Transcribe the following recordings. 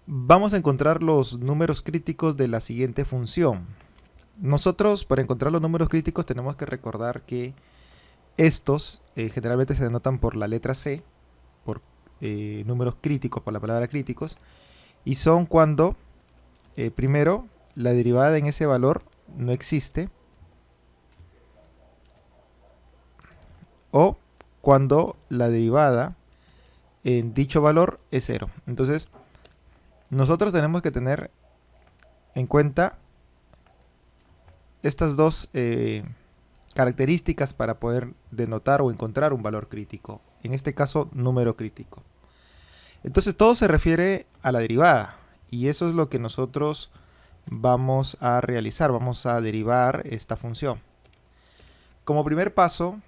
Vamos a encontrar los números críticos de la siguiente función. Nosotros, para encontrar los números críticos, tenemos que recordar que estos generalmente se denotan por la letra C, por números críticos, por la palabra críticos, y son cuando, primero, la derivada en ese valor no existe, o cuando la derivada en dicho valor es cero. Entonces, nosotros tenemos que tener en cuenta estas dos características para poder denotar o encontrar un valor crítico. En este caso, número crítico. Entonces, todo se refiere a la derivada. Y eso es lo que nosotros vamos a realizar. Vamos a derivar esta función. Como primer paso,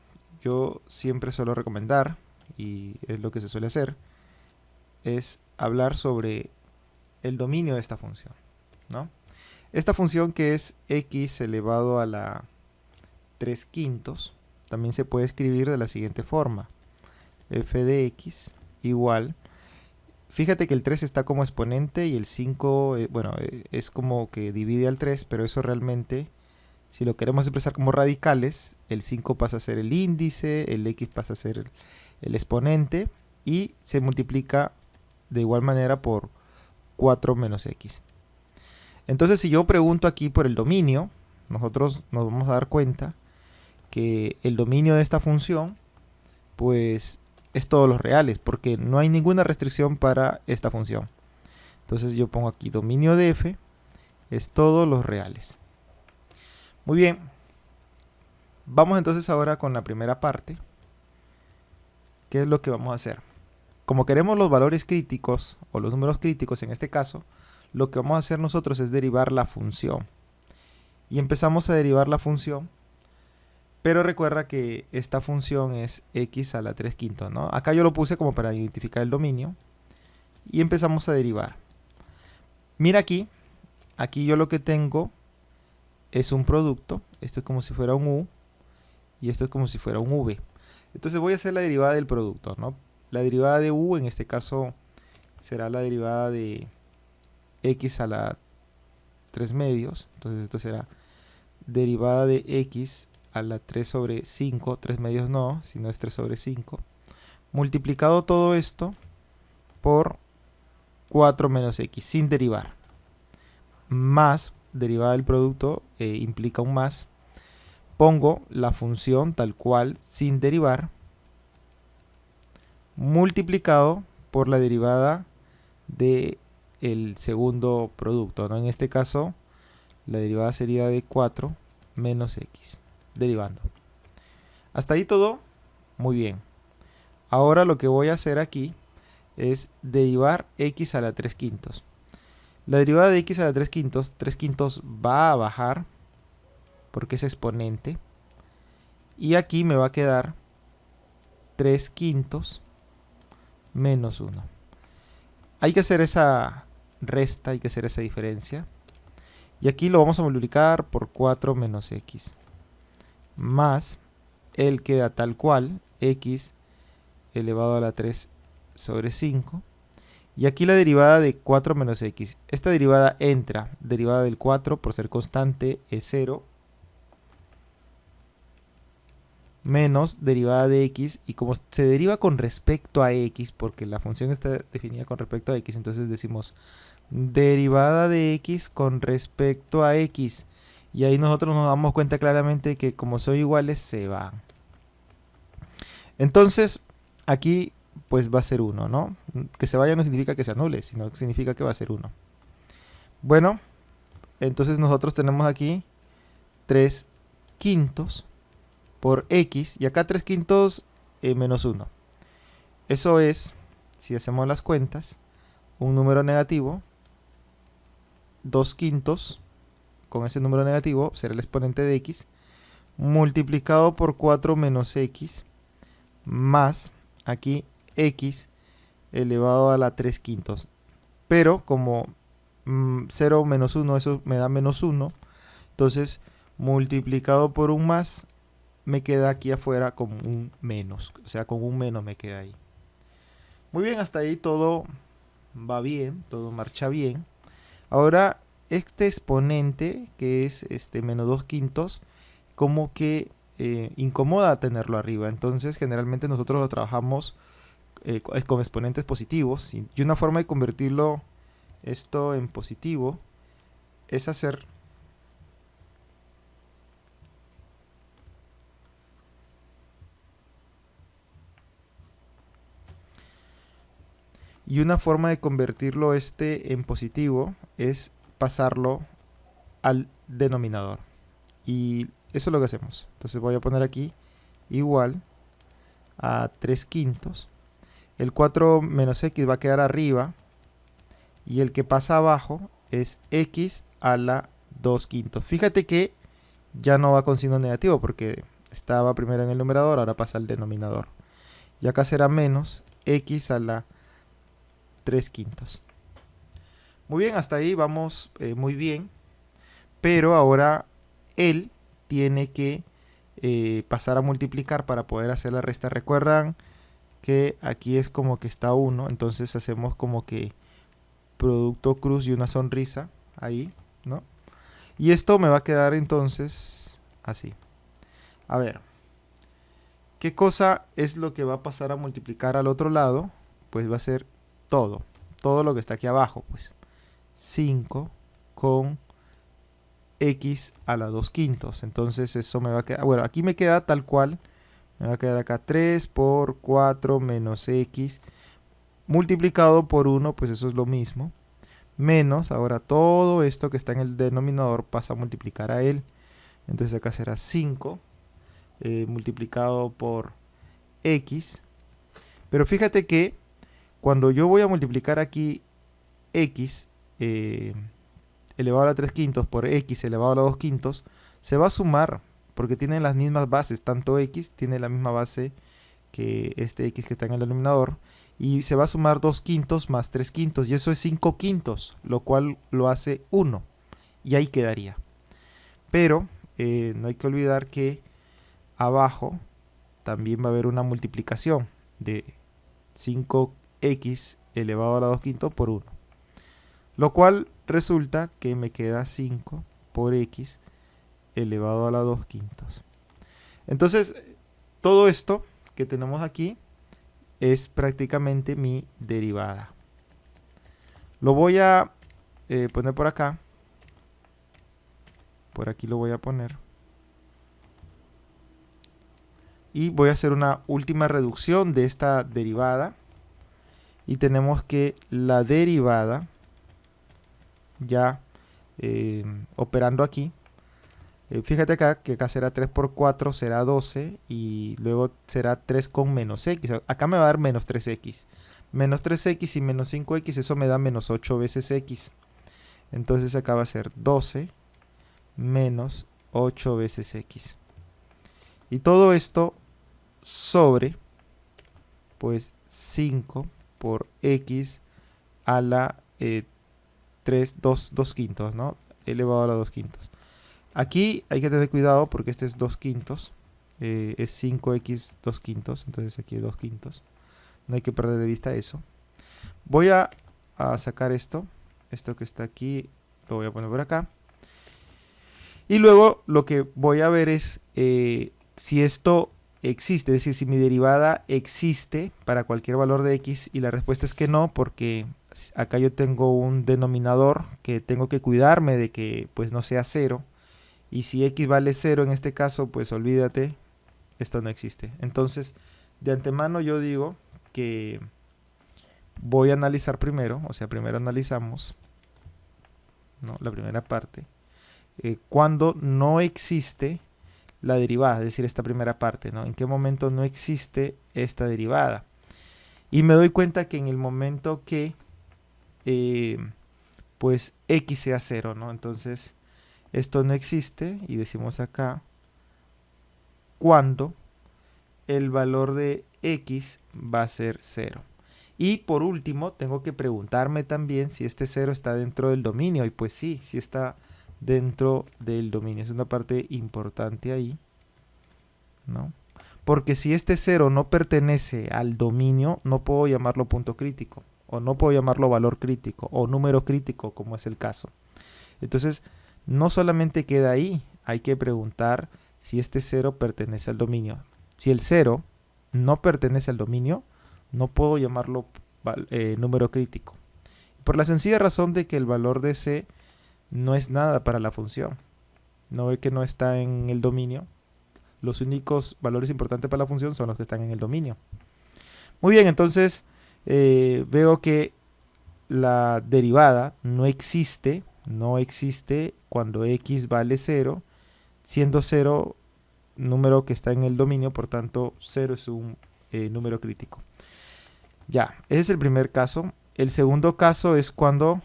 yo siempre suelo recomendar, y es lo que se suele hacer, es hablar sobre el dominio de esta función, ¿no? Esta función, que es x elevado a la 3 quintos, también se puede escribir de la siguiente forma: f de x igual, fíjate que el 3 está como exponente y el 5, es como que divide al 3, pero eso realmente, si lo queremos expresar como radicales, el 5 pasa a ser el índice, el x pasa a ser el exponente, y se multiplica de igual manera por 4 menos x. Entonces, si yo pregunto aquí por el dominio, nosotros nos vamos a dar cuenta que el dominio de esta función, pues, es todos los reales, porque no hay ninguna restricción para esta función. Entonces yo pongo aquí dominio de f es todos los reales. Muy bien. Vamos entonces ahora con la primera parte. ¿Qué es lo que vamos a hacer? Como queremos los valores críticos, o los números críticos en este caso, lo que vamos a hacer nosotros es derivar la función. Y empezamos a derivar la función, pero recuerda que esta función es x a la 3 quintos, ¿no? Acá yo lo puse como para identificar el dominio. Y empezamos a derivar. Mira aquí yo lo que tengo es un producto. Esto es como si fuera un u, y esto es como si fuera un v. Entonces voy a hacer la derivada del producto, ¿no? La derivada de u en este caso será la derivada de x a la 3 medios. Entonces esto será derivada de x a la 3 sobre 5. 3 medios no, sino es 3 sobre 5. Multiplicado todo esto por 4 menos x sin derivar. Más derivada del producto implica un más. Pongo la función tal cual sin derivar, multiplicado por la derivada del segundo producto, ¿no? En este caso, la derivada sería de 4 menos x, derivando. Hasta ahí todo muy bien. Ahora lo que voy a hacer aquí es derivar x a la 3 quintos. La derivada de x a la 3 quintos va a bajar porque es exponente. Y aquí me va a quedar 3 quintos menos 1. Hay que hacer esa resta, hay que hacer esa diferencia. Y aquí lo vamos a multiplicar por 4 menos x. Más, él queda tal cual, x elevado a la 3 sobre 5. Y aquí la derivada de 4 menos x. Esta derivada entra. Derivada del 4, por ser constante, es 0. Menos derivada de x. Y como se deriva con respecto a x, porque la función está definida con respecto a x, entonces decimos derivada de x con respecto a x. Y ahí nosotros nos damos cuenta claramente que como son iguales, se van. Entonces, aquí pues va a ser 1, ¿no? Que se vaya no significa que se anule, sino que significa que va a ser 1. Bueno, entonces nosotros tenemos aquí 3 quintos por x, y acá 3 quintos menos 1. Eso es, si hacemos las cuentas, un número negativo. 2 quintos, con ese número negativo, será el exponente de x, multiplicado por 4 menos x, más aquí x elevado a la 3 quintos. Pero como 0 menos 1, eso me da menos 1. Entonces, multiplicado por un más, me queda aquí afuera como un menos. O sea, con un menos me queda ahí. Muy bien, hasta ahí todo va bien, todo marcha bien. Ahora, este exponente, que es menos 2 quintos, como que incomoda tenerlo arriba. Entonces, generalmente nosotros lo trabajamos con exponentes positivos. Y una forma de convertirlo esto en positivo es hacer en positivo es pasarlo al denominador. Y eso es lo que hacemos. Entonces voy a poner aquí igual a 3 quintos. El 4 menos x va a quedar arriba. Y el que pasa abajo es x a la 2 quintos. Fíjate que ya no va con signo negativo porque estaba primero en el numerador, ahora pasa al denominador. Y acá será menos x a la 3 quintos. Muy bien, hasta ahí vamos muy bien. Pero ahora él tiene que pasar a multiplicar para poder hacer la resta. Recuerdan que aquí es como que está 1, entonces hacemos como que producto cruz y una sonrisa ahí, ¿no? Y esto me va a quedar entonces así. A ver, ¿qué cosa es lo que va a pasar a multiplicar al otro lado? Pues va a ser todo lo que está aquí abajo, pues 5 con x a la 2 quintos. Entonces eso me va a quedar, bueno, aquí me queda tal cual, me va a quedar acá 3 por 4 menos x multiplicado por 1, pues eso es lo mismo, menos, ahora todo esto que está en el denominador pasa a multiplicar a él. Entonces acá será 5 multiplicado por x. Pero fíjate que cuando yo voy a multiplicar aquí x elevado a la 3 quintos por x elevado a la 2 quintos, se va a sumar porque tienen las mismas bases. Tanto x tiene la misma base que este x que está en el denominador. Y se va a sumar 2 quintos más 3 quintos. Y eso es 5 quintos, lo cual lo hace 1. Y ahí quedaría. Pero no hay que olvidar que abajo también va a haber una multiplicación de 5x elevado a la 2 quintos por 1. Lo cual resulta que me queda 5 por x elevado a la 2 quintos. Entonces, todo esto que tenemos aquí es prácticamente mi derivada. Lo voy a poner por acá. Por aquí lo voy a poner. Y voy a hacer una última reducción de esta derivada. Y tenemos que la derivada, ya operando aquí, fíjate acá que acá será 3 por 4 será 12 y luego será 3 con menos x. Acá me va a dar menos 3x. Menos 3x y menos 5x, eso me da menos 8 veces x. Entonces acá va a ser 12 menos 8 veces x. Y todo esto sobre, pues 5 por x a la 2 quintos, ¿no? Elevado a la 2 quintos. Aquí hay que tener cuidado porque este es 2 quintos. Es 5x 2 quintos. Entonces aquí 2 quintos. No hay que perder de vista eso. Voy a sacar esto. Esto que está aquí lo voy a poner por acá. Y luego lo que voy a ver es si esto existe. Es decir, si mi derivada existe para cualquier valor de x. Y la respuesta es que no, porque acá yo tengo un denominador que tengo que cuidarme de que pues no sea 0. Y si x vale 0 en este caso, pues olvídate, esto no existe. Entonces, de antemano yo digo que voy a analizar primero, o sea, primero analizamos, ¿no?, la primera parte, cuando no existe la derivada, es decir, esta primera parte, ¿no? ¿En qué momento no existe esta derivada? Y me doy cuenta que en el momento que, pues, x sea 0, ¿no? Entonces, esto no existe y decimos acá cuando el valor de x va a ser 0. Y por último, tengo que preguntarme también si este 0 está dentro del dominio. Y pues sí, sí está dentro del dominio. Es una parte importante ahí, ¿no? Porque si este 0 no pertenece al dominio, no puedo llamarlo punto crítico. o no puedo llamarlo valor crítico, o número crítico, como es el caso. Entonces, no solamente queda ahí, hay que preguntar si este 0 pertenece al dominio. Si el 0 no pertenece al dominio, no puedo llamarlo número crítico. Por la sencilla razón de que el valor de C no es nada para la función. No ve que no está en el dominio. Los únicos valores importantes para la función son los que están en el dominio. Muy bien, entonces veo que la derivada no existe cuando x vale 0, siendo 0 número que está en el dominio, por tanto 0 es un número crítico. Ya, ese es el primer caso. El segundo caso es cuando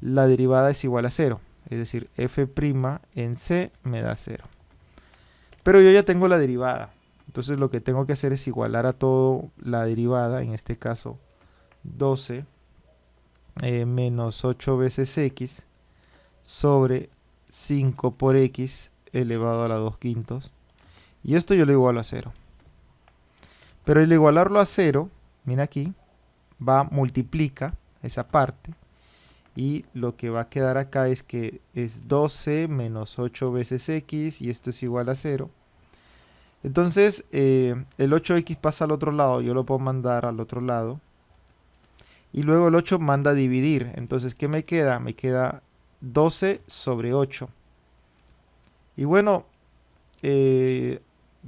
la derivada es igual a 0, es decir, f' en c me da 0. Pero yo ya tengo la derivada, entonces lo que tengo que hacer es igualar a todo la derivada, en este caso 12 menos 8 veces x sobre 5 por x elevado a la 2 quintos. Y esto yo lo igualo a 0. Pero al igualarlo a 0, mira aquí, multiplica esa parte. Y lo que va a quedar acá es que es 12 menos 8 veces x y esto es igual a 0. Entonces el 8x pasa al otro lado, yo lo puedo mandar al otro lado. Y luego el 8 manda a dividir. Entonces, ¿qué me queda? Me queda 12 sobre 8. Y bueno,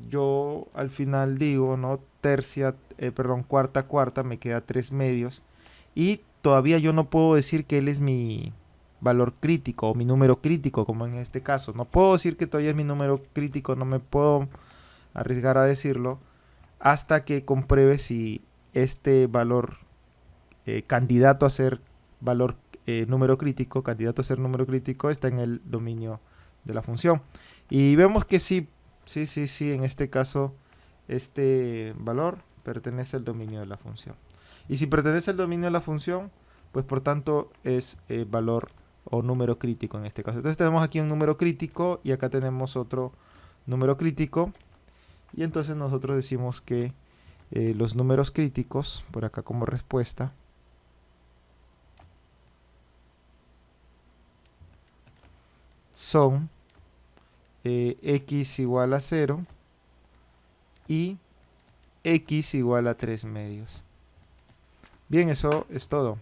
yo al final digo, ¿no? Cuarta, me queda 3 medios. Y todavía yo no puedo decir que él es mi valor crítico o mi número crítico, como en este caso. No puedo decir que todavía es mi número crítico, no me puedo arriesgar a decirlo hasta que compruebe si este valor candidato a ser número crítico está en el dominio de la función. Y vemos que sí, en este caso este valor pertenece al dominio de la función. Y si pertenece al dominio de la función, pues por tanto es valor o número crítico en este caso. Entonces tenemos aquí un número crítico y acá tenemos otro número crítico. Y entonces nosotros decimos que los números críticos, por acá como respuesta, son x igual a 0 y x igual a 3 medios. Bien, eso es todo.